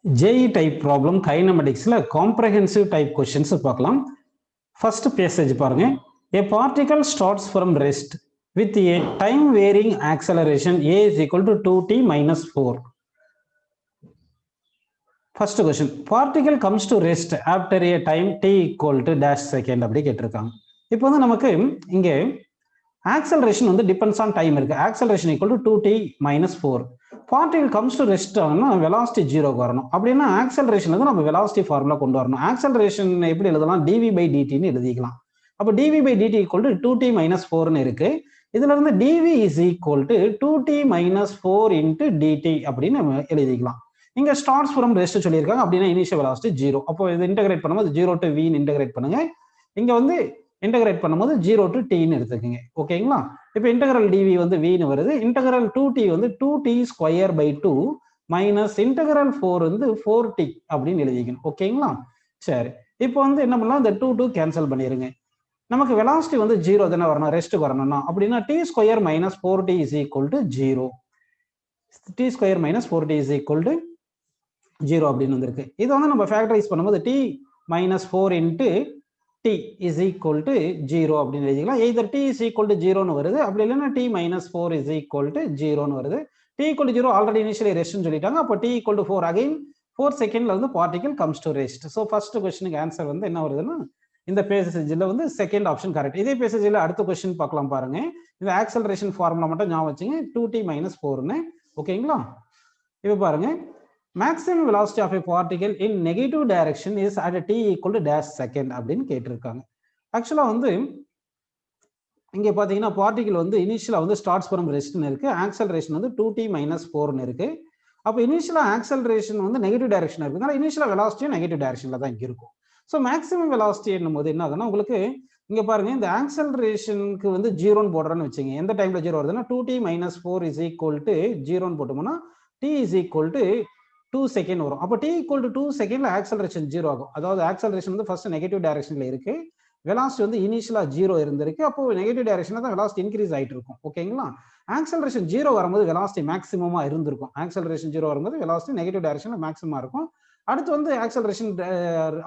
JEE type problem kinematicsல comprehensive type questions பார்க்கலாம். First passage பாருங்க. A particle starts from rest with a time varying acceleration a is equal to 2t minus 4. First question, particle comes to rest after a time t equal to dash second அப்படி கேட்டிருக்காங்க. இப்போ வந்து நமக்கு இங்கே acceleration வந்து depends on time இருக்கு. Acceleration equal to 2t minus 4. Particle comes to rest ஆகணும்னா velocity 0 வரணும். அப்படின்னா acceleration வந்து நம்ம velocity formula கொண்டு வரணும். Acceleration எப்படி எழுதலாம்? dv by dt ன்னு எழுதிக்கலாம். அப்போ dv by dt equal to 2t minus 4 ன்னு இருக்கு. இதுல இருந்து dv is equal to 2t minus 4 into dt அப்படின்னு நம்ம எழுதிக்கலாம். இங்க starts from rest சொல்லியிருக்காங்க. அப்படின்னா initial velocity 0. அப்போ இது இன்டகிரேட் பண்ணும்போது 0 to v ன்னு இன்டகிரேட் பண்ணுங்க. இங்க வந்து இன்டகிரேட் பண்ணும்போது 0 to t ன்னு எடுத்துக்கங்க. ஓகேங்களா? இப்போ இன்டகிரல் dv வந்து v ன்னு வருது. இன்டகிரல் 2t வந்து 2t square by 2 minus integral 4 வந்து 4t அப்படின்னு எழுதிக்கணும். ஓகேங்களா? சரி, இப்போ வந்து என்ன பண்ணலாம், இந்த 2 கேன்சல் பண்ணிருங்க. நமக்கு வெலாசிட்டி வந்து 0 தானே வரணும், ரெஸ்ட்டுக்கு வரணும்னா. அப்படின்னா t square minus 4t is equal to 0. t square minus 4t is equal to 0 அப்படின்னு வந்திருக்கு. இதை வந்து நம்ம ஃபேக்டரைஸ் பண்ணும்போது t minus 4 into t is equal to 0 அப்படின்னு எழுதிக்கலாம். either t is equal to 0 ன்னு வருது, அப்படி இல்லைன்னா t minus 4 is equal to 0 ன்னு வருது. t equal to 0 already initially ரெஸ்ட்னு சொல்லிட்டாங்க. அப்போ t equal to 4 அகைன் 4 செகண்ட்ல வந்து particle comes to rest. So first கொஸ்டினுக்கு ஆன்சர் வந்து என்ன வருதுன்னா இந்த பேசேஜில் வந்து செகண்ட் ஆப்ஷன் கரெக்ட். இதே பேசேஜில் அடுத்த கொஸ்டின் பார்க்கலாம் பாருங்க. இந்த ஆக்சலரேஷன் ஃபார்முலா மட்டும் ஞாபகம் வச்சுங்க, 2t minus 4ன்னு. ஓகேங்களா? இப்போ பாருங்க, maximum velocity of a particle in negative direction is at t equal to dash second அப்படின்னு கேட்டிருக்காங்க. ஆக்சுவலா வந்து இங்க பாத்தீங்கன்னா பார்ட்டிகல் வந்து இனிஷியலா வந்து ஸ்டார்ட்ஸ் ஃப்ரம் ரெஸ்ட்னு இருக்கு, ஆக்சலரேஷன் வந்து 2t minus 4ன்னு இருக்கு. அப்போ இனிஷியலா ஆக்சலரேஷன் வந்து நெகட்டிவ் டைரக்ஷன் இருக்குனால இனிஷியலா வெலாசிட்டியும் நெகட்டிவ் டைரக்ஷன்ல தான் இருக்கும். ஸோ மேக்ஸிமம் வெலாசிட்டி என்னும் போது என்ன ஆகுதுன்னா, உங்களுக்கு இங்க பாருங்க, இந்த ஆக்சலரேஷனுக்கு வந்து 0ன்னு போடுறேன்னு வச்சுங்க. எந்த டைம்ல 0 வருதுன்னா 2t minus 4 is equal to 0ன்னு போட்டோம்னா t is equal to 2 second வரும். அப்போ t equal to 2 செகண்ட்ல ஆக்சலரேஷன் 0 ஆகும். அதாவது ஆக்சலரேஷன் வந்து ஃபர்ஸ்ட் நெகட்டிவ் டைரக்ஷன்ல இருக்கு, வெலாசிட்டி வந்து இனிஷியலா 0 இருந்திருக்கு. அப்போ நெகட்டிவ் டைரக்ஷன்ல தான் வெலாசிட்டி இன்க்ரீஸ் ஆயிட்டு இருக்கும். ஓகேங்களா? ஆக்சலரேஷன் 0 வரும்போது வெலாசிட்டி மேக்ஸிமமா இருந்திருக்கும். ஆக்சலரேஷன் 0 வரும்போது வெலாசிட்டி நெகட்டிவ் டைரக்ஷன்ல மேக்ஸிமமா இருக்கும். அடுத்து வந்து ஆக்சலரேஷன்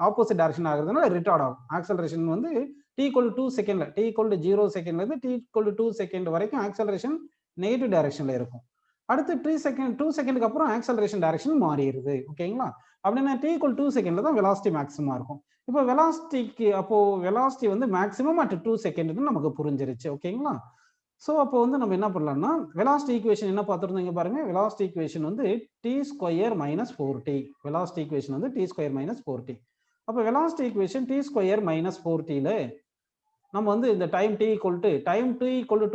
ஆப்போசிட் டைரக்ஷன் ஆகுறதுனால ரிட்டார்ட் ஆகும். ஆக்சலரேஷன் வந்து t equal to 2 செகண்ட்ல, t equal to 0 செகண்ட்ல இருந்து t equal to 2 செகண்ட் வரைக்கும் ஆக்சலரேஷன் நெகட்டிவ் டைரக்ஷன்ல இருக்கும். அடுத்து 2 செகண்டுக்கு அப்புறம் ஆக்சலரேஷன் டைரக்ஷன் மாறிடுது. ஓகேங்களா? அப்படின்னா t equal 2 செகண்ட்ல தான் வெலாசிட்டி மேக்ஸிமமா இருக்கும். இப்போ வெலாசிட்டிக்கு அப்போ வெலாசிட்டி வந்து மேக்ஸிமம் அட் 2 செகண்ட்னு நமக்கு புரிஞ்சிருச்சு. ஓகேங்களா? ஸோ அப்போ வந்து நம்ம என்ன பண்ணலாம்னா, வெலாசிட்டி ஈக்குவேஷன் என்ன பார்த்துருந்தோம் பாருங்க. வெலாசிட்டி ஈக்குவேஷன் வந்து t square minus 4t. Velocity equation வந்து t ஸ்கொயர் மைனஸ் 4t. அப்போ velocity equation t square minus 4tல நம்ம வந்து இந்த டைம் t equal to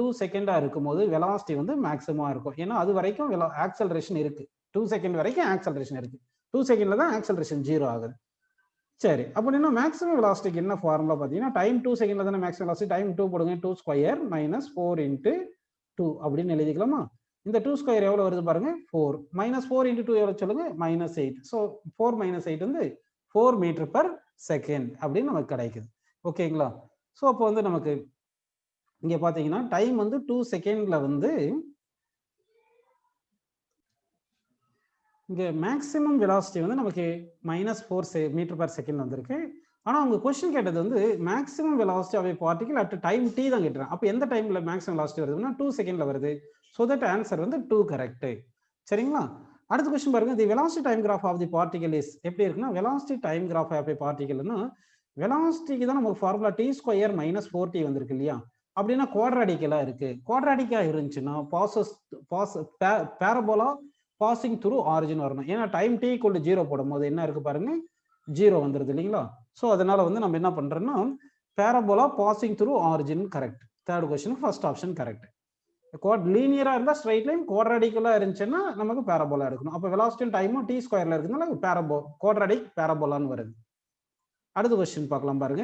2 செகண்டா இருக்கும்போது வெலாசிட்டி வந்து மேக்ஸிமமா இருக்கும். ஏன்னா அது வரைக்கும் ஆக்சலரேஷன் இருக்கு, 2 செகண்ட் வரைக்கும் ஆக்சலரேஷன் இருக்கு. 2 செகண்ட்ல தான் ஆக்சலரேஷன் 0 ஆகுது. சரி, அப்படின்னா மேக்ஸிமம் வெலாசிட்டிக்கு என்ன ஃபார்முலா பார்த்தீங்கன்னா, டைம் 2 செகண்ட்ல தானே மேக்ஸிமம் வெலாசிட்டி, டைம் 2 போடுங்க, 2 ஸ்கொயர் மைனஸ் 4 இன்ட்டு 2 அப்படின்னு எழுதிக்கலாமா? இந்த 2 ஸ்கொயர் எவ்வளவு வருது பாருங்க, 4 மைனஸ் 4 இன்ட்டு 2 எவ்வளவு சொல்லுங்க, மைனஸ் 8. ஸோ 4 மைனஸ் 8 வந்து 4 மீட்டர் பர் செகண்ட் அப்படின்னு நமக்கு கிடைக்குது. ஓகேங்களா? ஸோ அப்போ வந்து நமக்கு இங்க பாத்தீங்கன்னா டைம் வந்து 2 செகண்ட்ல வந்து இங்க மேக்ஸிமம் வெலாசிட்டி வந்து நமக்கு மைனஸ் 4 மீட்டர் பர் செகண்ட் வந்திருக்கு. ஆனா அவங்க கொஸ்டின் கேட்டது வந்து maximum velocity of a particle at time t தான் கேட்டுறாங்க. அப்போ எந்த டைம்ல மேக்ஸிமம் வெலாசிட்டி வருதுன்னா 2 செகண்ட்ல வருது. ஸோ தட் ஆன்சர் வந்து 2 கரெக்ட். சரிங்களா? அடுத்த கொஸ்டின் பாருங்க, the velocity time graph of the particle is எப்படி இருக்குன்னா, velocity time graph of a பார்ட்டிகல்னா வெலாசிட்டிக்கு தான் நமக்கு formula t square minus 4t வந்திருக்கு இல்லையா? அப்படின்னா குவாட்ராடிக்கலா இருக்கு. குவாட்ராடிக்கா இருந்துச்சுன்னா பேரபோலா பாசிங் த்ரூ ஆரிஜின் வரணும். ஏன்னா டைம் t equal to 0 போடும்போது என்ன இருக்கு பாருங்க, 0 வந்துருது இல்லைங்களா? ஸோ அதனால வந்து நம்ம என்ன பண்றோம்னா parabola passing through origin correct. Third question first option correct. லீனியரா இருந்தா ஸ்ட்ரைட் லைன், குவாட்ராடிக்கலா இருந்துச்சுன்னா நமக்கு பேரபோலா எடுக்கணும். அப்போ வெலாசிட்டி டைமும் t ஸ்கொயர்ல இருக்குதுனால குவாட்ராடிக் பேரபோலான்னு வருது. அடுத்த கொஸ்டின் பார்க்கலாம் பாருங்க.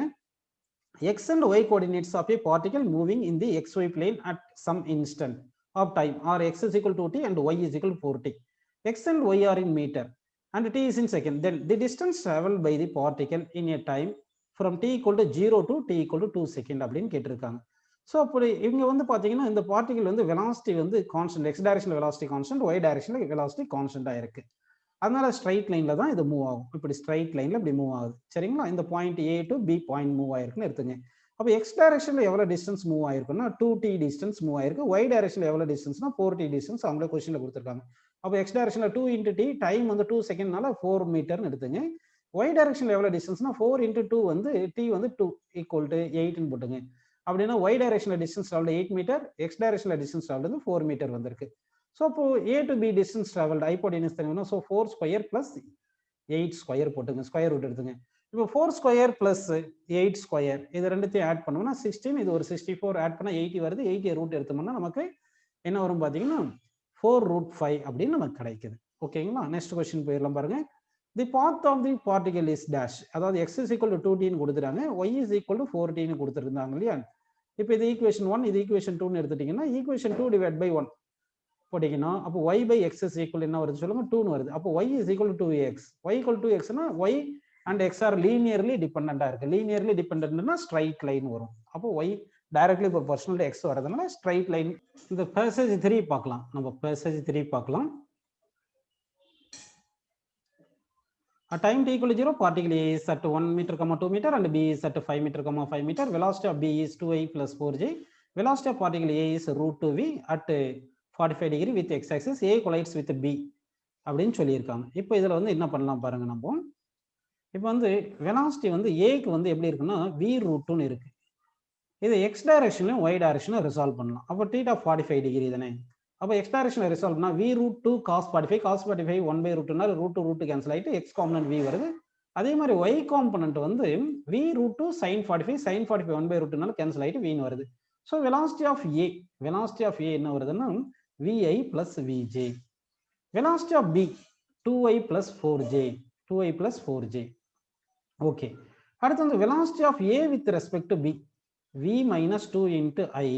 x and y coordinates of a particle moving in the xy plane at some instant of time are x is equal to t and y is equal to 4t. X and y are in meter and t is in second. Then the distance traveled by the particle in a time from t equal to 0 to t equal to 2 second அப்படின்னு கேட்டிருக்காங்க. So அப்படி இவங்க வந்து பார்த்தீங்கன்னா இந்த particle வந்து velocity வந்து constant, X டைரக்ஷன்ல வெலாசிட்டி கான்ஸ்டன்ட், ஒய் டைரக்ஷன்ல வெலாசிட்டி கான்ஸ்டன்டா இருக்கு. அதனால ஸ்ட்ரைட் லைன்ல தான் இது மூவ் ஆகும். இப்படி ஸ்ட்ரைட் லைன்ல இப்படி மூவ் ஆகுது. சரிங்களா? இந்த point A to B point move ஆயிருக்குன்னு எடுத்துங்க. அப்போ எக்ஸ் டைரக்ஷன்ல எவ்வளவு டிஸ்டன்ஸ் மூவ் ஆயிருக்குன்னா 2t டிஸ்டன்ஸ் மூவ் ஆயிருக்கு. y டைரக்ஷன்ல எவ்வளவு டிஸ்டன்ஸ்னா 4t டிஸ்டன்ஸ் அவங்களே கொஸ்டின்ல கொடுத்துருக்காங்க. அப்போ எக்ஸ் டைரக்ஷன்ல 2 × t டைம் வந்து 2 செகண்ட்னால 4 மீட்டர்னு எடுத்துங்க. y டைரக்ஷன்ல எவ்வளவு டிஸ்டன்ஸ்னா 4 × 2 வந்து t வந்து 2 ஈக்குவல் டு 8ன்னு போட்டுங்க. அப்படின்னா y டைரக்ஷன்ல டிஸ்டன்ஸ் டிராவல் 8 மீட்டர், எக்ஸ் டைரக்ஷன்ல டிஸ்டன்ஸ் டிராவல் வந்து 4 மீட்டர் வந்திருக்கு. ஸோ அப்போ A to B distance travelled hypotenuse தெரியும்னா ஸோ 4 ஸ்கொயர் பிளஸ் 8 ஸ்கொயர் போட்டுங்க, ஸ்கொயர் ரூட் எடுத்துங்க. இப்போ 4 ஸ்கொயர் பிளஸ் 8 ஸ்கொயர் இது ரெண்டுத்தையும் ஆட் பண்ணோம்னா 16, இது ஒரு 64 ஆட் பண்ணா 80 வருது. 80 ரூட் எடுத்தோம்னா நமக்கு என்ன வரும் பார்த்தீங்கன்னா 4√5 அப்படின்னு நமக்கு கிடைக்குது. ஓகேங்களா? நெக்ஸ்ட் கொஸ்டின் போயிடலாம் பாருங்க. The path of the particle is dash. அதாவது x is equal to 2t கொடுத்துட்டாங்க, y is equal to 4t கொடுத்துருந்தாங்க இல்லையா? இப்போ இது ஈக்குவேஷன் 1, இது ஈக்குவேஷன் 2 எடுத்துட்டீங்கன்னா ஈக்குவேஷன் 2 டிவைட் பை 1 போட்டீங்கன்னா அப்போ y by x is equal என்ன வருது சொல்லுங்க? 2 வருது. அப்போ y is equal to 2x. y equal to x னா y and x are linearly dependent இருக்கு. linearly dependentனா ஸ்ட்ரைட் லைன் வரும். அப்போ y directly proportional to x வரதுனால ஸ்ட்ரைட் லைன். இந்த passage 3 பார்க்கலாம். நம்ம passage 3 பார்க்கலாம். A time t equal to 0, particle A is at 1 meter, 2 meter and B is at 5 meter, 5 meter. Velocity of B is 2i plus 4j. Velocity of particle A is √2v at 45 degree with x axis. A collides with B அப்படின்னு சொல்லியிருக்காங்க. இப்போ இதில் வந்து என்ன பண்ணலாம் பாருங்க. நம்ம இப்போ வந்து வெலாசிட்டி வந்து ஏக்கு வந்து எப்படி இருக்குன்னா v√2ன்னு இருக்கு. இது எக்ஸ் டைரக்ஷன்லையும் ஒய் டைரக்ஷனும் ரிசால்வ் பண்ணலாம். அப்போ θ 45 டிகிரி தானே. அப்போ எக்ஸ் டைரக்ஷன் ரிசால்வ் பண்ணா v√2 cos 45, cos 45 1/√2னால √2 கேன்சல் ஆகிட்டு எக்ஸ் காம்பனன்ட் v வருது. அதே மாதிரி ஒய் காம்பனன்ட் வந்து v√2 sin 45, sin 45 1/√2னால கேன்சல் ஆகிட்டு vன்னு வருது. ஸோ வெலாசிட்டி ஆஃப் ஏ என்ன வருதுன்னா vi plus vj. Velocity of b 2i plus 4j. Okay. அடுத்து வந்து velocity of a with respect to b v minus 2 into i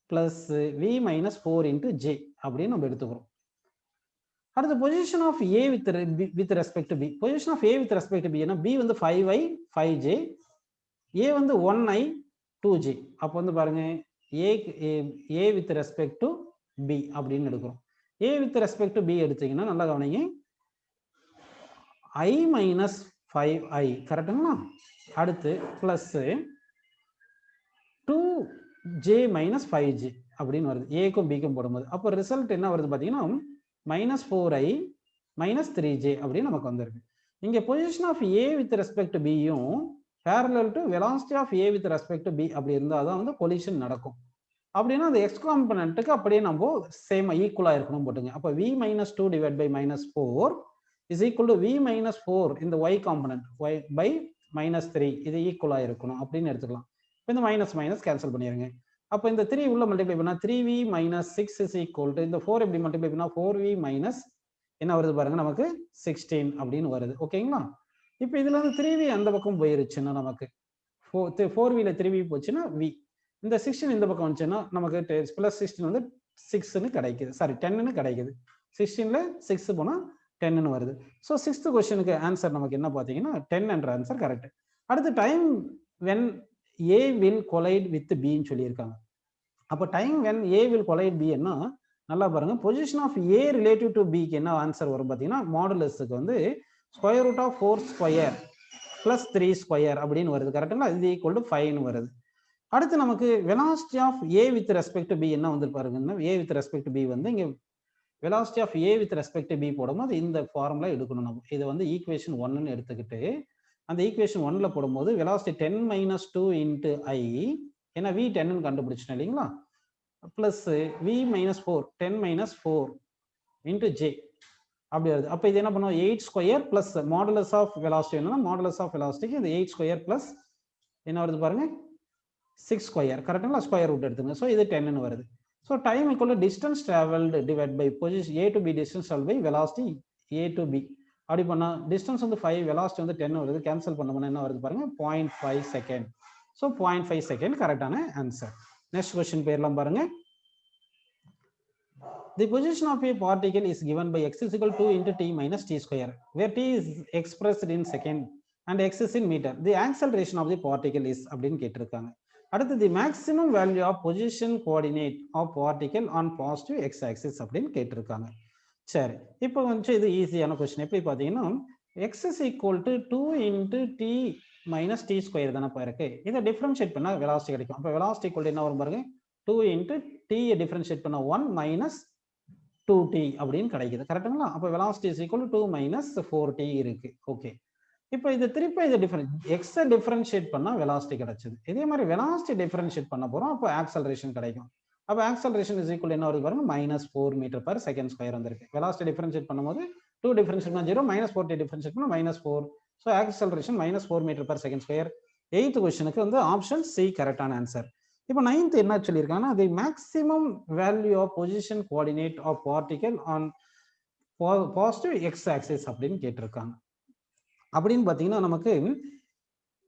plus v minus 4 into j அப்படின்னு நம்ம எடுத்துக்கிறோம். அடுத்து position of a with respect to b. Position of a with respect to b என்ன b வந்து 5i 5j, a வந்து 1i 2j. அப்போ வந்து பாருங்க a with respect to b அப்படின்னு எடுக்கிறோம். a with respect to b எடுத்தீங்கன்னா நல்லா கவனிங்க, i minus 5i கரெக்டுங்களா? அடுத்து பிளஸ் 2j minus 5j அப்படின்னு வருது ஏக்கும் பிக்கும் போடும்போது. அப்போ ரிசல்ட் என்ன வருது பார்த்தீங்கன்னா -4i minus 3j அப்படின்னு நமக்கு வந்திருக்கு. இங்கே position of a with respect to b-யும் parallel to velocity of a with respect to b அப்படி இருந்தால் தான் வந்து கொலிஷன் நடக்கும். அப்படின்னா அந்த எக்ஸ் காம்பனன்ட்டுக்கு அப்படியே நம்ம சேம் ஈக்குவலாக இருக்கணும் போட்டுங்க. அப்போ v minus 2 divided by -4 is equal to v minus 4 இந்த y காம்பனன்ட் y by -3 இது ஈக்குவலாக இருக்கணும் அப்படின்னு எடுத்துக்கலாம். இப்போ இந்த மைனஸ் கேன்சல் பண்ணிடுங்க. அப்போ இந்த 3 உள்ள மல்டிப்ளை பண்ணால் 3v minus 6 is equal to இந்த 4 எப்படி மல்டிப்ளை பண்ணால் 4v minus என்ன வருது பாருங்க நமக்கு 16 அப்படின்னு வருது. ஓகேங்களா? இப்போ இதுல வந்து 3v அந்த பக்கம் போயிருச்சுன்னா நமக்கு 4vல 3v போச்சுன்னா v, இந்த 16 இந்த பக்கம் வந்துச்சுன்னா நமக்கு பிளஸ் 16 வந்து 6ன்னு கிடைக்குது, சாரி 10ன்னு கிடைக்குது. 16ல 6 போனால் 10ன்னு வருது. ஸோ 6th கொஸ்டினுக்கு ஆன்சர் நமக்கு என்ன பார்த்தீங்கன்னா 10 என்ற ஆன்சர் கரெக்ட். அடுத்து time when A will collide with பின்னு சொல்லியிருக்காங்க. அப்போ time when A will collide B என்ன நல்லா பாருங்க. Position of A relative to பிக்கு என்ன ஆன்சர் வரும் பார்த்தீங்கன்னா மாடுலஸுக்கு வந்து square root of 4 square plus 3 square அப்படின்னு வருது. கரெக்டுங்களா? இது ஈக்குவல் டு 5ன்னு வருது. அடுத்து நமக்கு velocity of A with respect to B என்ன வந்து பாருங்கன்னா A with respect to B வந்து இங்கே velocity of A with respect to B போடும்போது இந்த ஃபார்முலா எடுக்கணும். நம்ம இதை வந்து ஈக்குவேஷன் 1ன்னு எடுத்துக்கிட்டு அந்த ஈக்குவேஷன் 1ல போடும்போது வெலாசிட்டி 10 minus 2 into i ஏன்னா v 10ன்னு கண்டுபிடிச்சோம் இல்லைங்களா, plus v minus 4 10 minus 4 into j அப்படி வருது. அப்போ இது என்ன பண்ணுவோம் 8 square plus modulus of velocity என்னன்னா மாடுலஸ் ஆஃப் வெலாசிட்டிக்கு இந்த 8 ஸ்கொயர் பிளஸ் என்ன வருது பாருங்க 6 ஸ்கொயர் கரெக்டுங்களா, ஸ்கொயர் ரூட் எடுத்துங்க. ஸோ இது 10ன்னு வருது. So time equal to distance travelled divide by position a to b distance travel by velocity a to b. அப்படி பண்ணா டிஸ்டன்ஸ் வந்து 5, வெலாசிட்டி வந்து 10 வருது. கேன்சல் பண்ணோம்னா என்ன வருது பாருங்க 0.5 செகண்ட். ஸோ 0.5 செகண்ட் கரெக்டான ஆன்சர். நெக்ஸ்ட் கொஸ்டின் போயிடலாம் பாருங்க. The position of a particle is given by x is equal to 2 into t minus t square, where t is expressed in second and x is in meter. The acceleration of the particle is அப்படின்னு கேட்டிருக்காங்க. அடுத்து the maximum value of position coordinate of particle on positive x axis அப்படின்னு கேட்டிருக்காங்க. சரி, இப்போ கொஞ்சம் இது ஈஸியான கொஸ்டின். எப்படி பார்த்தீங்கன்னா, x is equal to 2 into t minus t square தானப்பா இருக்கு. இதை டிஃபரன்ஷியேட் பண்ணா வெலாசிட்டி கிடைக்கும். அப்போ வெலாசிட்டி ஈக்குவல் என்ன வரும் பாருங்க, 2 into t டிஃபரன்ஷியேட் பண்ணா 1 minus 2t அப்படின்னு கிடைக்குது. கரெக்ட்டுங்களா? அப்போ velocity is equal to 2 minus 4t இருக்கு. ஓகே. இப்போ இது திருப்பி இது எக்ஸை டிஃபரன்ஷியேட் பண்ணா வெலாசிட்டி கிடைச்சது. இதே மாதிரி வெலாசிட்டி டிஃபரன்ஷியேட் பண்ண போறோம், அப்போ ஆக்சலரேஷன் கிடைக்கும். அப்போ ஆக்சலரேஷன் இஸ் ஈக்குவல் என்ன வருது பாருங்க, -4 மீட்டர் பர் செகண்ட் ஸ்கொயர் வந்திருக்கு. வெலாசிட்டி டிஃபரன்ஷியேட் பண்ணும்போது 2 டிஃபரன்ஷியேட் பண்ணா 0, -4t டிஃபரன்ஷியேட் பண்ணா -4. So acceleration -4 metre per second square. 8th கொஸ்டினுக்கு வந்து ஆப்ஷன் சி கரெக்டான ஆன்சர். இப்போ 9th என்ன சொல்லியிருக்காங்கன்னா, the maximum value of position coordinate of particle on positive X axis அப்படின்னு கேட்டிருக்காங்க. அப்படின்னு பார்த்தீங்கன்னா நமக்கு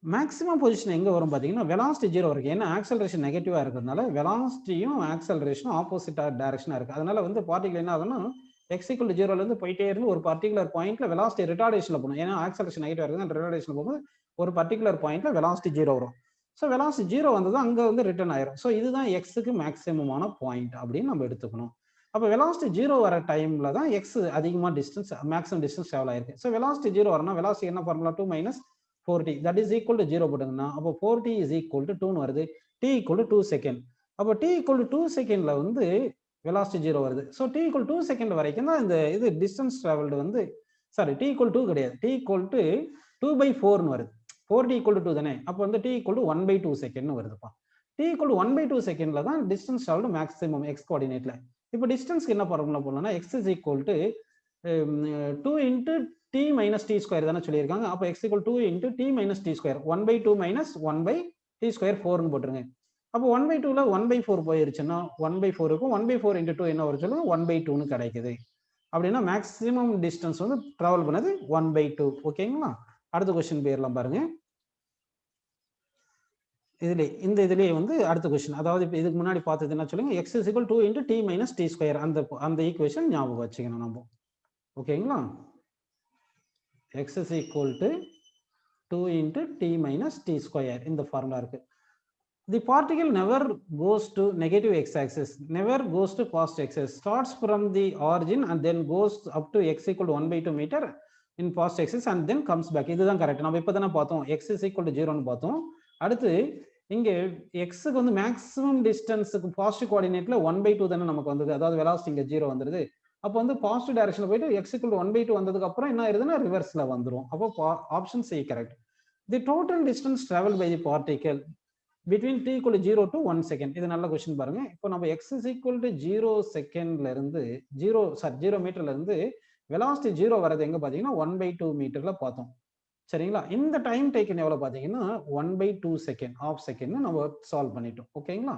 மேக்ஸிமம் பொசிஷன் எங்கே வரும் பார்த்தீங்கன்னா, வெலாசிட்டி 0 இருக்கு. ஏன்னா ஆக்சலரேஷன் நெகட்டிவாக இருக்கிறதுனால வெலாசிட்டியும் ஆக்சலரேஷனும் ஆப்போசிட் டைரக்ஷனாக இருக்குது. அதனால வந்து பார்ட்டிகல் என்ன ஆகுதுன்னா, எக்ஸ் ஈக்குவல் டு 0லேருந்து போயிட்டே இருந்து ஒரு பர்டிகுலர் பாயிண்ட்ல வெலாசிட்டி ரிட்டார்டேஷனில் போகணும். ஏன்னா ஆக்சலரேஷன் நெகட்டிவாக இருக்குது, ரிட்டார்டேஷனில் போகும்போது ஒரு பர்டிகுலர் பாயிண்ட்ல வெலாசிட்டி 0 வரும். ஸோ வெலாசிட்டி 0 வந்தது அங்கே வந்து ரிட்டர்ன் ஆயிரும். ஸோ இதுதான் எக்ஸுக்கு மேக்ஸிமமான பாயிண்ட் அப்படின்னு நம்ம எடுத்துக்கணும். அப்போ வெலாசிட்டி 0 வர டைம்ல தான் எக்ஸ் அதிகமாக டிஸ்டன்ஸ் மேக்ஸிமம் டிஸ்டன்ஸ் ட்ராவல் ஆயிருக்கு. ஸோ வெலாசிட்டி 0 வரணும், வெலாசிட்டி என்ன formula, 2 minus 4t that is equal to 0 போட்டுங்கன்னா, அப்போ 4t இஸ் ஈக்குவல் டு 2 வருது. t equal to 2 second. அப்போ t ஈக்குவல் டு 2 செகண்ட்ல வந்து வெலாசிட்டி 0 வருது. ஸோ t ஈக்குவல் 2 செகண்ட் வரைக்கும் தான் இந்த இது டிஸ்டன்ஸ் டிராவல்டு வந்து சாரி t ஈக்குவல் 2 கிடையாது, t ஈக்குவல் டு 2/4 வருது. 4t ஈக்குவல் டு 2 தானே, அப்போ வந்து t ஈக்குவல் டு 1/2 செகண்ட் வருதுப்பா. t ஈக்குவல் டு 1/2 செகண்ட்ல தான் டிஸ்டன்ஸ் டிராவல்டு மேக்ஸிமம் எக்ஸ் கோஆர்டினேட்ல. இப்போ டிஸ்டன்ஸ்க்கு என்ன ஃபார்முலா போடணும்னா, x is equal to 2 into t minus t square தானே சொல்லியிருக்காங்க. அப்போ x equal 2 into t minus t square 1/2 minus 1/t square 4ன்னு போட்டுருங்க. அப்போ 1/2ல 1/4 போயிருச்சுன்னா 1/4 இருக்கும். 1/4 into 2 என்ன வரும் சொல்லுங்க, 1/2ன்னு கிடைக்குது. அப்படின்னா மேக்ஸிமம் டிஸ்டன்ஸ் வந்து டிராவல் பண்ணது 1/2. ஓகேங்களா? அடுத்த கொஸ்டின் போயிடலாம் பாருங்க. இதுலயே வந்து அடுத்த கொஸ்டின், அதாவது இப்போ இதுக்கு முன்னாடி பார்த்தது என்ன சொல்லுங்க, x is equal 2 into t minus t square அந்த ஈக்குவேஷன் ஞாபகம் வச்சுக்கணும் நம்ம. ஓகேங்களா? x is equal to 2 into t minus t square இந்த ஃபார்முலா இருக்கு. The particle never goes to negative x-axis, never goes to positive x-axis, starts from the origin and then goes up to x equal to 1/2 meter in positive axis and then comes back. இதுதான் correct. நம்ம இப்போ தானே பார்த்தோம் x is equal to 0ன்னு பார்த்தோம். அடுத்து இங்கே எக்ஸுக்கு வந்து மேக்ஸிமம் டிஸ்டன்ஸுக்கு பாசிட்டிவ் கோஆர்டினேட்ல 1/2 தானே நமக்கு வந்தது, அதாவது வெலாசிட்டி இங்கே 0 வந்துருது. அப்போ வந்து பாசிட்டிவ் டைரக்ஷன்ல போயிட்டு x equal to 1/2 வந்ததுக்கு அப்புறம் என்ன ஆயிருதுன்னா ரிவர்ஸ்ல வந்துரும். அப்போ option C correct. The total distance travel by the particle between t equal to 0 to 1 second. இது நல்ல கொஸ்டின் பாருங்க. இப்போ நம்ம x is equal to 0 செகண்ட்ல இருந்து 0 மீட்டர்ல இருந்து வெலாசிட்டி 0 வரது எங்க பாத்தீங்கன்னா 1/2 மீட்டர்ல பார்த்தோம். சரிங்களா? இந்த டைம் டேக்கன் எவ்வளவு பாத்தீங்கன்னா 1/2 செகண்ட், ஆஃப் செகண்ட் நம்ம சால்வ் பண்ணிட்டோம். ஓகேங்களா?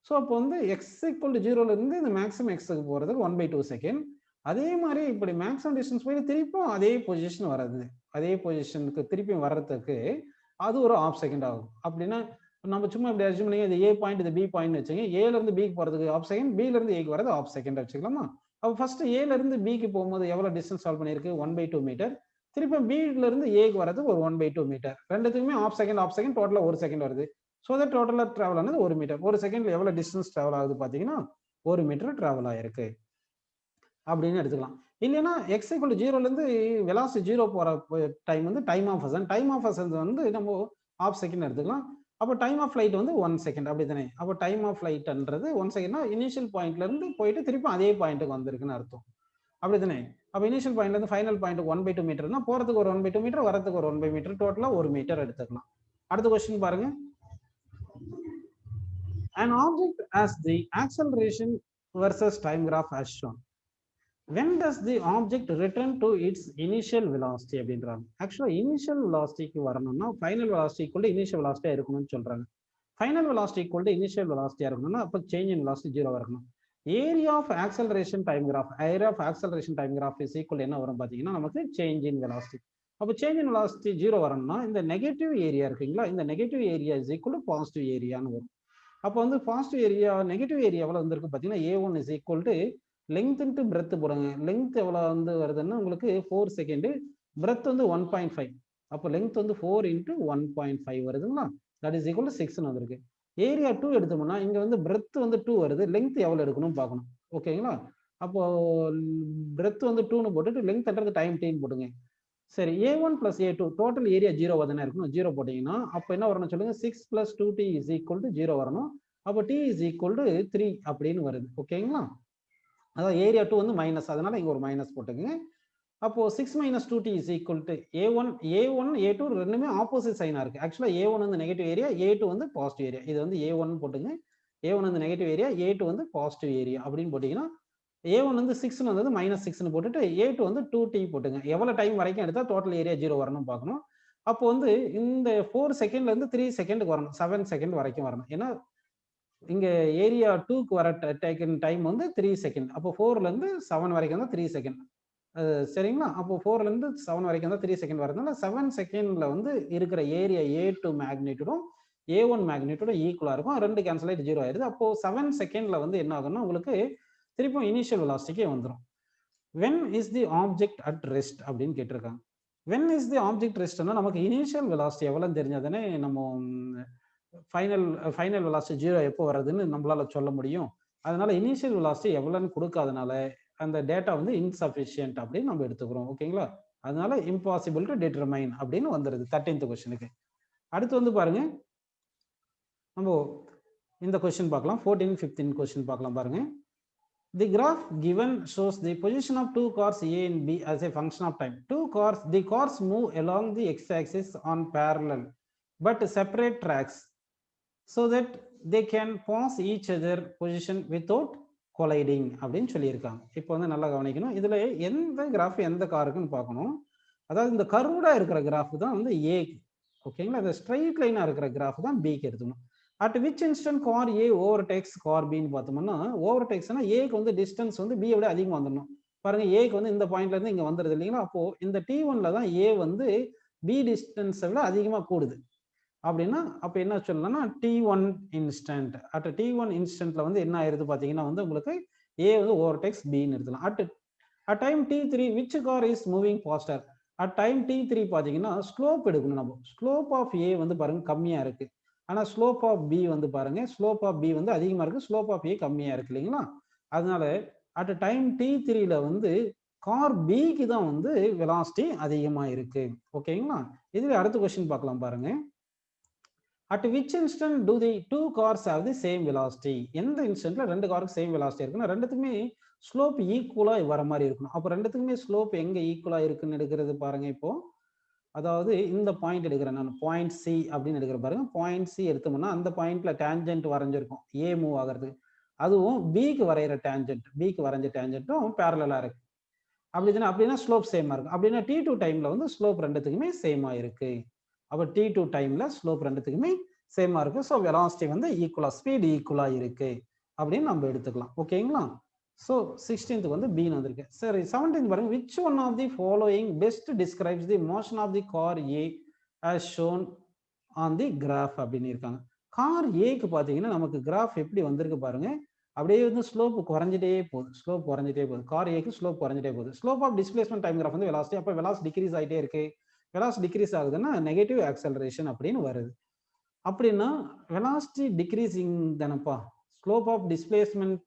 ஸோ அப்போ வந்து எக்ஸ் ஈக்குவல் டு 0ல இருந்து இந்த மேக்ஸிமம் எக்ஸுக்கு போறதுக்கு 1/2 செகண்ட். அதே மாதிரி இப்படி மேக்ஸிமம் டிஸ்டன்ஸ் போய் திருப்பியும் அதே பொசிஷன் வர்றது, அதே பொசிஷனுக்கு திருப்பியும் வர்றதுக்கு அது ஒரு ஆஃப் செகண்ட் ஆகும். அப்படின்னா நம்ம சும்மா இப்படி அர்ஜும் பண்ணி இது ஏ பாயிண்ட் இது பி பாயிண்ட் வச்சுங்க, ஏல இருந்து பிக்கு போறதுக்கு ஆஃப் செகண்ட், பில இருந்து ஏக்கு வரது ஆஃப் செகண்ட் வச்சுக்கலாமா? அப்போ ஃபர்ஸ்ட் ஏல இருந்து பிக்கு போகும்போது எவ்வளவு டிஸ்டன்ஸ் சால்வ் பண்ணிருக்கு, 1/2 மீட்டர். திருப்பி பில இருந்து ஏக்கு வரது ஒரு 1/2 மீட்டர். ரெண்டுத்துக்குமே ஆஃப் செகண்ட் டோட்டலா 1 செகண்ட் வருது. ஸோ தட் டோட்டலா டிராவல் ஆனது 1 மீட்டர். 1 செகண்ட்ல எவ்வளவு டிஸ்டன்ஸ் டிராவல் ஆகுது பாத்தீங்கன்னா 1 மீட்டர் டிராவல் ஆயிருக்கு அப்படின்னு எடுத்துக்கலாம். இல்லைன்னா எக்ஸ் ஈக்குவல் டு 0ல இருந்து வெலாசிட்டி 0 போற டைம் வந்து time of ascent, time of ascent வந்து நம்ம ஆஃப் செகண்ட் எடுத்துக்கலாம். அப்போ டைம் ஆஃப் ஃபிளைட் வந்து 1 செகண்ட், அப்படி தானே? அப்போ டைம் ஆஃப் ஃபிளைட்ன்றது 1 செகண்ட்னா இனிஷியல் பாயிண்ட்ல இருந்து போயிட்டு திருப்பி அதே பாயிண்ட்டுக்கு வந்திருக்குன்னு அர்த்தம். அப்படி தானே? அப்போ இனிஷியல் பாயிண்ட்ல இருந்து ஃபைனல் பாயிண்ட் 1/2 மீட்டர்னா போறதுக்கு ஒரு 1/2 மீட்டர், வரதுக்கு ஒரு 1/2 மீட்டர், டோட்டலா 1 மீட்டர் எடுத்துக்கலாம். அடுத்த கொஸ்டின் பாருங்க. An object has the acceleration versus time graph as shown. When does the object return to its initial velocity அப்படின்றாங்க. ஆக்சுவலா இனிஷியல் வெலாசிட்டிக்கு வரணும்னா final velocity equal to initial வெலாசிட்டியா இருக்கணும்னு சொல்றாங்க. Final velocity equal to initial வெலாசிட்டியா இருக்கணும்னா அப்போ சேஞ்ச் இன் வெலாசிட்டி 0 வரணும். Area of acceleration time graph, area of acceleration time graph is equal என்ன வரும் பாத்தீங்கன்னா நமக்கு சேஞ்ச் இன் வெலாசிட்டி. அப்போ சேஞ்ச் இன் வெலாசிட்டி 0 வரணும்னா இந்த நெகட்டிவ் ஏரியா இருக்குங்களா, இந்த negative area is equal to positive ஏரியான்னு வரும். அப்போ வந்து பாசிட்டிவ் ஏரியா நெகட்டிவ் ஏரியா எவ்வளவு வந்திருக்கு பாத்தீங்கன்னா a1 is equal to length into breadth போடுங்க. லெங்த் எவ்வளவு வந்து வருதுன்னா உங்களுக்கு 4 செகண்ட், பிரெத் வந்து 1.5. அப்போ லெங்த் வந்து 4 into 1.5 வருதுங்களா, தட் இஸ் ஈக்குவல் டு 6ன்னு வந்திருக்கு. ஏரியா 2 எடுத்தோம்னா இங்க வந்து பிரெத் வந்து 2 வருது, லெங்த் எவ்வளவு எடுக்கணும் பார்க்கணும். ஓகேங்களா? அப்போ பிரெத் வந்து 2ன்னு போட்டுட்டு லெங்த்ன்றது டைம் டீன்னு போட்டுங்க. சரி, A1 + A2 டோட்டல் ஏரியா 0 தானே இருக்கணும். 0 போட்டீங்கன்னா அப்போ என்ன வரணும் சொல்லுங்க, 6 + 2t = 0 வரணும். அப்போ t = 3 அப்படின்னு வருது. ஓகேங்களா? அதாவது ஏரியா 2 வந்து மைனஸ், அதனால இங்க ஒரு மைனஸ் போட்டுக்கங்க. அப்போ 6 - 2t = A1 A2 ரெண்டுமே ஆப்போசிட் சைனா இருக்கு. ஆக்சுவலா A1 வந்து நெகட்டிவ் ஏரியா, A2 வந்து பாசிட்டிவ் ஏரியா. இது வந்து A1 போட்டுங்க. A1 வந்து நெகட்டிவ் ஏரியா, A2 வந்து பாசிட்டிவ் ஏரியா அப்படின்னு போட்டீங்கன்னா A1 வந்து 6ன்னு வந்தது -6ன்னு போட்டுட்டு A2 வந்து 2t போட்டுங்க. எவ்வளவு டைம் வரைக்கும் எடுத்தா டோட்டல் ஏரியா 0 வரணும் பார்க்கணும். அப்போ வந்து இந்த 4 செகண்ட்ல இருந்து 3 செகண்டுக்கு வரணும். 7 செகண்ட் வரைக்கும் வரணும். ஏன்னா இங்க ஏரியா 2க்கு வர டேக்கன் டைம் வந்து 3 செகண்ட். அப்போ 4ல இருந்து 7 வரைக்கும் தான் 3 செகண்ட். சரிங்களா? அப்போ 4ல இருந்து 7 வரைக்கும் தான் 3 செகண்ட் வரதுனால 7 செகண்ட்ல வந்து இருக்கிற ஏரியா A2 மேக்னிட்யூடும் A1 மேக்னிட்யூடும் ஈக்குவலா இருக்கும். 2 கேன்சல் ஆயிட்டு 0 ஆயிருது. அப்போ 7 செகண்ட்ல வந்து என்ன ஆகும்னா உங்களுக்கு திருப்பும் இனிஷியல் வெலாசிட்டிக்கே வந்துரும். when is the object at rest அப்படின்னு கேட்டிருக்காங்க. when is the object restனா நமக்கு இனிஷியல் வெலாசிட்டி எவ்வளவுன்னு தெரிஞ்சாதானே நம்ம ஃபைனல் வெலாசிட்டி 0 எப்போ வர்றதுன்னு நம்மளால சொல்ல முடியும். அதனால இனிஷியல் வெலாசிட்டி எவ்வளவுன்னு கொடுக்காதனால அந்த டேட்டா வந்து இன்சஃபிஷியன்ட் அப்படின்னு நம்ம எடுத்துக்கிறோம். ஓகேங்களா? அதனால இம்பாசிபிள் டு டிட்டர்மைன் அப்படின்னு வந்துருது 13th கொஸ்டினுக்கு. அடுத்து வந்து பாருங்க, நம்ம இந்த கொஸ்டின் பார்க்கலாம். 14, 15 கொஸ்டின் பார்க்கலாம் பாருங்க. The graph given shows the position of two cars A and B as a function of time. The cars move along the x-axis on parallel but separate tracks so that they can pass each other position without colliding அப்படின்னு சொல்லியிருக்காங்க. இப்போ வந்து நல்லா கவனிக்கணும். இதுல எந்த graph எந்த காருக்குன்னு பார்க்கணும். அதாவது இந்த கர்வ்டா இருக்கிற கிராஃப் தான் வந்து A. ஓகேங்களா? இந்த ஸ்ட்ரைட் லைனா இருக்கிற கிராஃப் தான் Bக்கு எடுத்துக்கணும். At which instant car A overtakes car பின்னு பார்த்தோம்னா, ஓவர்டேக்ஸ்னா ஏக்கு வந்து டிஸ்டன்ஸ் வந்து B விட அதிகமாக வந்துடணும். பாருங்க, ஏக்கு வந்து இந்த பாயிண்ட்ல இருந்து இங்க வந்துருது இல்லைங்களா? அப்போ இந்த T1ல தான் A வந்து B டிஸ்டன்ஸை விட அதிகமாக கூடுது. அப்படின்னா அப்ப என்ன சொல்லலாம்னா T1 இன்ஸ்டன்ட். அட் T1 இன்ஸ்டன்ட்ல வந்து என்ன ஆயிருது பாத்தீங்கன்னா வந்து உங்களுக்கு A வந்து ஓவர்டேக்ஸ் Bன்னு எடுத்துக்கலாம். At time T3 which car is moving faster. At time T3 பாத்தீங்கன்னா ஸ்லோப் எடுக்கணும். நம்ம ஸ்லோப் ஆஃப் A வந்து பாருங்க கம்மியா இருக்கு. ஆனா ஸ்லோப் ஆஃப் B வந்து பாருங்க, ஸ்லோப் ஆஃப் B வந்து அதிகமா இருக்கு, ஸ்லோப் ஆஃப் A கம்மியா இருக்கு இல்லைங்களா? அதனால அட் டைம் T3ல வந்து கார் Bக்கு தான் வந்து வெலாசிட்டி அதிகமா இருக்கு. ஓகேங்களா? இதுல அடுத்த கொஸ்டின் பார்க்கலாம் பாருங்க. At which instant do the two cars have the same velocity? எந்த இன்ஸ்டன்ட்ல ரெண்டு காருக்கு சேம் வெலாசிட்டி இருக்குன்னா ரெண்டுத்துக்குமே ஸ்லோப் ஈக்குவலா வர மாதிரி இருக்கணும். அப்போ ரெண்டுத்துக்குமே ஸ்லோப் எங்க ஈக்குவலா இருக்குன்னு எடுக்கிறது பாருங்க. இப்போ அதாவது இந்த பாயிண்ட் எடுக்கிறேன் நான், பாயிண்ட் சி அப்படின்னு எடுக்கிற பாருங்க. பாயிண்ட் சி எடுத்தோம்னா அந்த பாயிண்ட்ல டேஞ்சென்ட் வரைஞ்சிருக்கும் ஏ மூவ் ஆகிறதுக்கு. அதுவும் பிக்கு வரைகிற டேஞ்சென்ட், பிக்கு வரைஞ்ச டேஞ்சென்ட்டும் பேரலா இருக்கு. அப்படின்னா ஸ்லோப் சேமா இருக்கும். அப்படின்னா T2 டைம்ல வந்து ஸ்லோப் ரெண்டுத்துக்குமே சேமா இருக்கு. அப்போ T2 டைம்ல ஸ்லோப் ரெண்டுத்துக்குமே சேமா இருக்கு. ஸோ வெலாசிட்டி வந்து ஈக்குவலா, ஸ்பீட் ஈக்குவலா இருக்கு அப்படின்னு நம்ம எடுத்துக்கலாம். ஓகேங்களா? ஸோ 16th வந்து பின்னு வந்திருக்கு. சரி, 17th பாருங்க. Which one of the following best describes the motion of the car A as shown on the graph அப்படின்னு இருக்காங்க. கார் ஏக்கு பார்த்தீங்கன்னா நமக்கு கிராஃப் எப்படி வந்திருக்கு பாருங்க. அப்படியே வந்து ஸ்லோப் குறைஞ்சிட்டே போகுது, ஸ்லோப் குறைஞ்சிட்டே போகுது. கார் ஏக்கு ஸ்லோப் குறைஞ்சிட்டே போகுது. Slope of displacement time graph வந்து வெலாசிட்டி. அப்போ வெலாசிட்டி டிக்ரீஸ் ஆகிட்டே இருக்கு. வெலாசிட்டி டிக்ரீஸ் ஆகுதுன்னா நெகட்டிவ் ஆக்சலரேஷன் அப்படின்னு வருது. அப்படின்னா வெலாசிட்டி டிக்ரீசிங் தானப்பா. Slope of displacement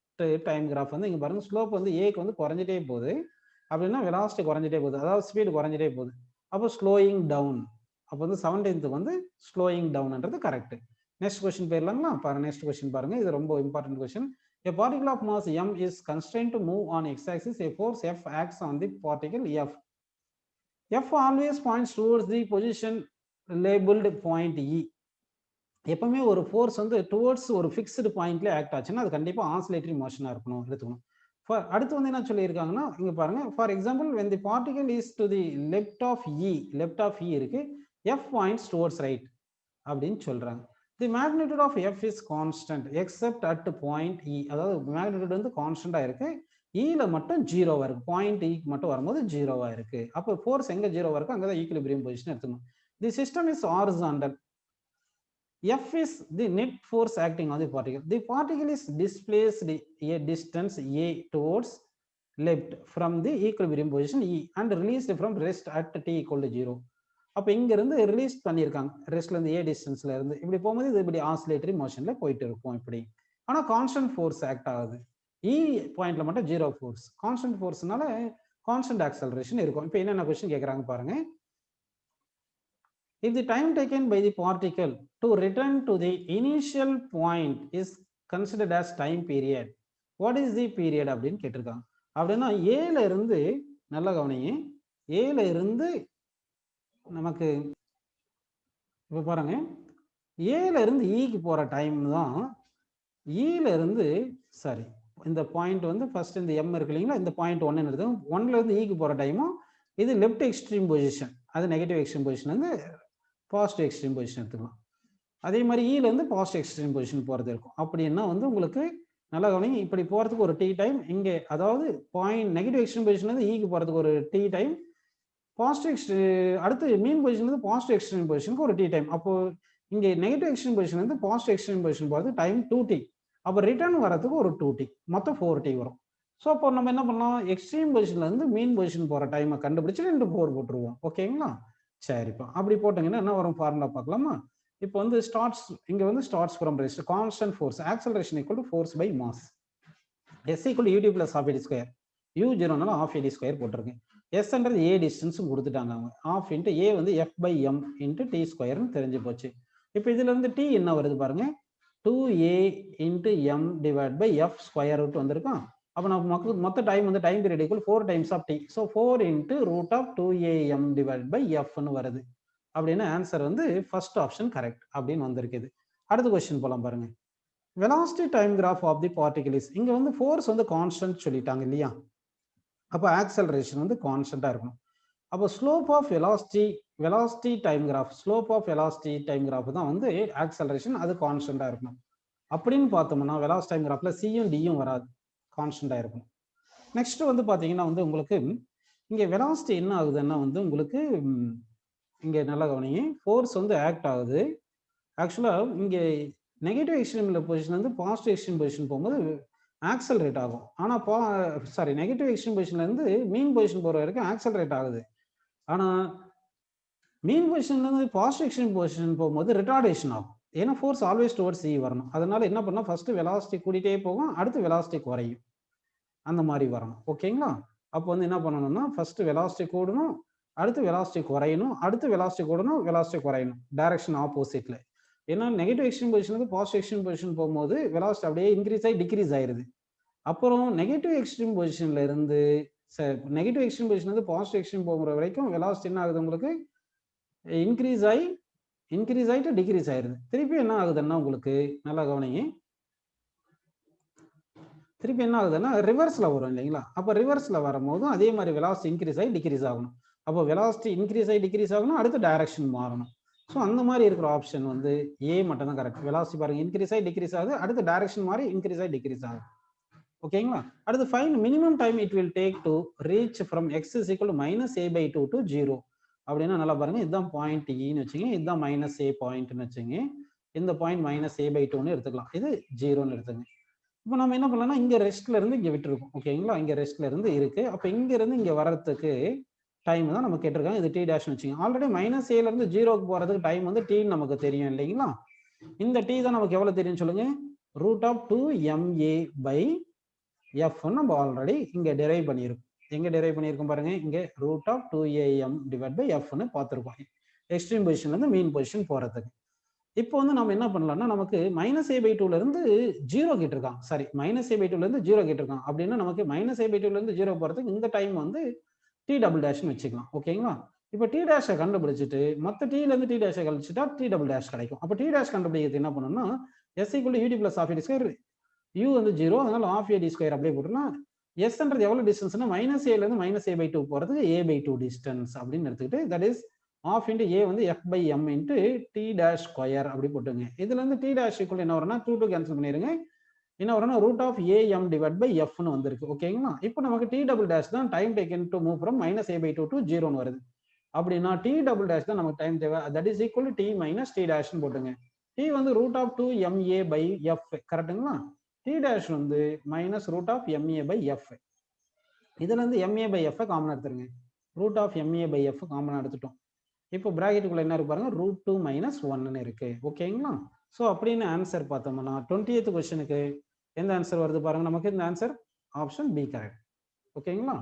time graph வந்து இங்க பாருங்க, ஸ்லோப் வந்து ஏக்கு வந்து குறைஞ்சிட்டே போகுது. அப்படின்னா வெலாசிட்டி குறைஞ்சிட்டே போகுது, அதாவது ஸ்பீடு குறைஞ்சிட்டே போகுது. அப்போ ஸ்லோயிங் டவுன். அப்போ வந்து 17th வந்து ஸ்லோயிங் டவுன்ன்றது கரெக்ட். நெக்ஸ்ட் கொஸ்டின் போயிடலாங்களா? பாருங்க, நெக்ஸ்ட் கொஸ்டின் பாருங்க. இது ரொம்ப important question. A particle of mass m is constrained to move on x-axis. A force F acts on the particle F. F always points towards the position labeled point E. எப்பவுமே ஒரு force வந்து towards ஒரு fixed பாயிண்ட்ல act ஆச்சுன்னா அது கண்டிப்பா oscillatory மோஷனா இருக்கணும், எடுத்துக்கணும். அடுத்து வந்து என்ன சொல்லியிருக்காங்கன்னா இங்க பாருங்க, for example when the particle is to the left of E இருக்கு, F points towards right அப்படின்னு சொல்றாங்க. The magnitude of F is constant except at point E. அதாவது மேக்னிடியூட் வந்து கான்ஸ்டன்டா இருக்கு, ஈல மட்டும் ஜீரோவா இருக்கு. பாயிண்ட் ஈக்கு மட்டும் வரும்போது ஜீரோவா இருக்கு. அப்போ ஃபோர்ஸ் எங்க ஜீரோவா இருக்கு அங்கதான் ஈக்குலிபிரியம் பொசிஷன் எடுத்துக்கணும். The system is horizontal. F is the net force acting on the particle. The particle is displaced a distance A towards left from the equilibrium position E and released from rest at t equal to 0. அப்போ இங்க இருந்து release பண்ணியிருக்காங்க, ரெஸ்ட்ல இருந்து ஏ டிஸ்டன்ஸ்ல இருந்து. இப்படி போகும்போது இது இப்படி ஆசிலேட்டரி மோஷன்ல போயிட்டு இருக்கும் இப்படி. ஆனா கான்ஸ்டன்ட் ஃபோர்ஸ் ஆக்ட் ஆகுது. இ பாயிண்ட்ல மட்டும் ஜீரோ ஃபோர்ஸ். கான்ஸ்டன்ட் ஃபோர்ஸ்னால கான்ஸ்டன்ட் ஆக்சலரேஷன் இருக்கும். இப்போ என்னென்ன கொஸ்டின் கேட்குறாங்க பாருங்க. If the time taken by the particle to return to the initial point is considered as time period, what is the period அப்படின்னு கேட்டிருக்காங்க. அப்படின்னா ஏல இருந்து நல்லா கவனிங்க, ஏல இருந்து நமக்கு இப்போ பாருங்க, ஏல இருந்து ஈக்கு போற டைம் தான் ஈல இருந்து சாரி இந்த பாயிண்ட் வந்து ஃபர்ஸ்ட் இந்த எம் இருக்கு இல்லைங்களா, இந்த பாயிண்ட் ஒன்னு எடுத்து ஒன்ல இருந்து ஈக்கு போற டைமும் இது லெஃப்ட் எக்ஸ்ட்ரீம் பொசிஷன், அது நெகட்டிவ் எக்ஸ்ட்ரீம் பொசிஷன் வந்து பாசிட்டிவ் எக்ஸ்ட்ரீம் பொசிஷன் எடுத்துக்கலாம். அதே மாதிரி ஈல இருந்து பாசிட்டிவ் எக்ஸ்ட்ரீம் பொசிஷன் போறது இருக்கும். அப்படின்னா வந்து உங்களுக்கு நல்லா கவனிங்க, இப்படி போறதுக்கு ஒரு டி டைம் இங்கே, அதாவது பாயிண்ட் நெகட்டிவ் எக்ஸ்ட்ரீம் பொசிஷன் வந்து ஈக்கு போறதுக்கு ஒரு டி டைம், பாசிட்டிவ் அடுத்து மீன் பொசிஷன் வந்து பாசிட்டிவ் எக்ஸ்ட்ரீம் பொசிஷனுக்கு ஒரு டி டைம். அப்போ இங்கே நெகட்டிவ் எக்ஸ்ட்ரீம் பொசிஷன் வந்து பாசிட்டிவ் எக்ஸ்ட்ரீம் பொசிஷன் போகிறது டைம் 2t. அப்போ ரிட்டர்ன் வரதுக்கு ஒரு 2t, மொத்தம் 4t வரும். ஸோ அப்போ நம்ம என்ன பண்ணலாம், எக்ஸ்ட்ரீம் பொசிஷன்ல இருந்து மீன் பொசிஷன் போகிற டைமை கண்டுபிடிச்சு 2 4 போட்டுருவோம். ஓகேங்களா, சரிப்பா. அப்படி போட்டீங்கன்னா என்ன வரும் ஃபார்முலா பார்க்கலாமா. இப்போ வந்து ஸ்டார்ட்ஸ், இங்கே வந்து starts from rest, constant force, acceleration equal to force by mass, s equal u t plus half a t square, u ஜீரோனால ஆஃப் எடி ஸ்கொயர் போட்டிருக்கேன். எஸ்ன்றது ஏ டிஸ்டன்ஸும் கொடுத்துட்டாங்க அவங்க. ஆஃப் இன்ட்டு ஏ வந்து F by M into T ஸ்கொயர்னு தெரிஞ்சு போச்சு. இப்போ இதுல இருந்து டி என்ன வருது பாருங்க, 2a into m divide by f square root வந்திருக்கும். அப்போ நம்ம மொத்த டைம் வந்து time period equal 4 times of t. So 4 into root of 2am divide by எஃப்னு வருது. அப்படின்னு ஆன்சர் வந்து ஃபர்ஸ்ட் ஆப்ஷன் கரெக்ட் அப்படின்னு வந்திருக்குது. அடுத்த கொஸ்டின் போலாம் பாருங்க. Velocity time graph of the particle is, இங்க வந்து ஃபோர்ஸ் வந்து கான்ஸ்டன்ட் சொல்லிட்டாங்க இல்லையா, அப்போ ஆக்சலரேஷன் வந்து கான்ஸ்டன்டா இருக்கணும். அப்போ slope of velocity time graph, slope of velocity time graph தான் வந்து ஆக்சலரேஷன், அது கான்ஸ்டன்டா இருக்கணும். அப்படின்னு பார்த்தோம்னா வெலாசிட்டி டைம் கிராஃப்ல சியும் டியும் வராது, கான்ஸ்டன்டா இருக்கணும். நெக்ஸ்ட் வந்து பாத்தீங்கன்னா வந்து உங்களுக்கு இங்க வெலாசிட்டி என்ன ஆகுதுன்னா வந்து உங்களுக்கு இங்க நல்லா கவனிங்க, ஃபோர்ஸ் வந்து ஆக்ட் ஆகுது. ஆக்சுவலா இங்க நெகட்டிவ் எக்ஸ்ட்ரீம்ல பொசிஷன் வந்து பாசிட்டிவ் எக்ஸ்ட்ரீம் பொசிஷன் போகும்போது ஆக்சலரேட் ஆகும். ஆனா சாரி, நெகட்டிவ் எக்ஸ்ட்ரீம் பொசிஷன்ல இருந்து மீன் பொசிஷன் போற வரைக்கும் ஆக்சலரேட் ஆகுது. ஆனா மீன் பொசிஷன்ல இருந்து பாசிட்டிவ் எக்ஸ்ட்ரீம் பொசிஷன் போகும்போது ரிட்டார்டேஷன் ஆகும். ஏன்னா ஃபோர்ஸ் ஆல்வேஸ் டுவர்ட்ஸ் சி வரணும். அதனால என்ன பண்ணா, ஃபர்ஸ்ட் வெலாசிட்டி கூட்டிகிட்டே போகும், அடுத்து வெலாசிட்டி குறையும், அந்த மாதிரி வரணும். ஓகேங்களா, அப்போ வந்து என்ன பண்ணணும்னா ஃபர்ஸ்ட் வெலாசிட்டி கூடணும், அடுத்து வெலாசிட்டி குறையணும், அடுத்து வெலாசிட்டி கூடணும், வெலாசிட்டி குறையணும், டைரக்ஷன் ஆப்போசிட்ல. ஏன்னா நெகட்டிவ் எக்ஸ்ட்ரீம் பொசிஷன் வந்து பாசிட்டிவ் எக்ஸ்ட்ரீம் பொசிஷன் போகும்போது வெலாசிட்டி அப்படியே இன்க்ரீஸ் ஆகி டிக்ரீஸ் ஆயிருது. அப்புறம் நெகட்டிவ் எக்ஸ்ட்ரீம் பொசிஷன்ல இருந்து நெகட்டிவ் எக்ஸ்ட்ரீம் பொசிஷன் வந்து பாசிட்டிவ் எக்ஸ்ட்ரீம் போகிற வரைக்கும் வெலாசிட்டி என்ன ஆகுது, உங்களுக்கு இன்க்ரீஸ் ஆகிட்டு டிக்ரீஸ் ஆயிருது. திருப்பி என்ன ஆகுதுன்னா உங்களுக்கு நல்லா கவனிங்க, திருப்பி என்ன ஆகுதுன்னா ரிவர்ஸ்ல வரும் இல்லைங்களா. அப்போ ரிவர்ஸ்ல வரும்போது அதே மாதிரி வெலாசிட்டி இன்க்ரீஸ் ஆகி டிக்ரீஸ் ஆகணும். அப்போ வெலாசிட்டி இன்க்ரீஸ் ஆகி டிக்ரீஸ் ஆகணும், அடுத்து டைரக்ஷன் மாறணும். ஸோ அந்த மாதிரி இருக்கிற ஆப்ஷன் வந்து ஏ மட்டும் தான் கரெக்ட். வெலாசிட்டி பாருங்க இன்க்ரீஸ் ஆகி டிக்ரீஸ் ஆகுது, அடுத்து டைரக்ஷன் மாறி இன்க்ரீஸ் ஆகி டிக்ரீஸ் ஆகுது. ஓகேங்களா, அடுத்து find minimum time it will take to reach from X is equal to -a/2 to 0. அப்படின்னா நல்லா பாருங்க, இதுதான் பாயிண்ட் ஈன்னு வச்சுங்க, இதுதான் -a பாயிண்ட்னு வச்சுங்க, இந்த பாயிண்ட் -a/2ன்னு எடுத்துக்கலாம், இது 0ன்னு எடுத்துங்க. இப்போ நம்ம என்ன பண்ணலாம்னா இங்க ரெஸ்ட்ல இருந்து இங்க விட்டுருக்கோம். ஓகேங்களா, இங்க ரெஸ்ட்ல இருந்து இருக்கு. அப்போ இங்க இருந்து இங்க வர்றதுக்கு டைம் தான் நம்ம கேட்டிருக்காங்க, இது t' வச்சுங்க. ஆல்ரெடி -a ல இருந்து 0க்கு போறதுக்கு டைம் வந்து t நமக்கு தெரியும் இல்லைங்களா. இந்த t தான் நமக்கு எவ்வளவு தெரியும் சொல்லுங்க, √2ma/f நம்ம ஆல்ரெடி இங்க டெரைவ் பண்ணியிருக்கோம். எங்க டெரைவ் பண்ணியிருக்கோம் பாருங்க, இங்க √2am/f பார்த்திருக்கோம், எக்ஸ்ட்ரீம் பொசிஷன்ல இருந்து மீன் பொசிஷன் போறதுக்கு. இப்போ வந்து நம்ம என்ன பண்ணலாம்னா, நமக்கு -a/2ல இருந்து 0 கேட்டிருக்கான், சாரி -a/2ல இருந்து 0 கேட்டிருக்கான். அப்படின்னா நமக்கு -a/2ல இருந்து 0 போறதுக்கு இந்த டைம் வந்து t'' வச்சுக்கலாம். ஓகேங்களா, இப்போ t' கண்டுபிடிச்சிட்டு மொத்த t ல இருந்து t' கழிச்சுட்டா t'' கிடைக்கும். அப்போ t' கண்டுபிடிக்கிறது என்ன பண்ணணும்னா s = ud plus half ad square, u வந்து 0, அதனால half ad square அப்படியே போட்டுலாம். sன்றது எவ்வளவு டிஸ்டன்ஸ்னா -a ல இருந்து -a/2 போறதுக்கு a/2 டிஸ்டன்ஸ் அப்படின்னு எடுத்துக்கிட்டு, that is half into a வந்து f by m into t' square அப்படி போட்டுங்க. இதுல இருந்து t' ஈக்குவல் என்ன வரும்னா 2 கேன்சல் பண்ணிருங்க, என்ன வரும்னா √am divided by f ன்னு வந்திருக்கு. ஓகேங்களா, இப்போ நமக்கு t'' தான் time taken to move from -a/2 to 0ன்னு வருது. அப்படின்னா t'' தான் நமக்கு டைம் தேவை, that is equal to t - t' போட்டுங்க. t வந்து √2ma/f கரெக்ட்டுங்களா, t' வந்து -√ma/f. இதுல இருந்து ma/f காமன் எடுத்துருங்க, √ma/f காமன் எடுத்துட்டோம். இப்போ பிராக்கெட்டுக்குள்ள என்ன இருக்கு பாருங்க, √2 - 1ன்னு இருக்கு. ஓகேங்களா, ஸோ அப்படின்னு ஆன்சர் பார்த்தோம்னா 20th கொஸ்டினுக்கு எந்த ஆன்சர் வருது பாருங்க, நமக்கு இந்த ஆன்சர் ஆப்ஷன் பி கரெக்ட். ஓகேங்களா?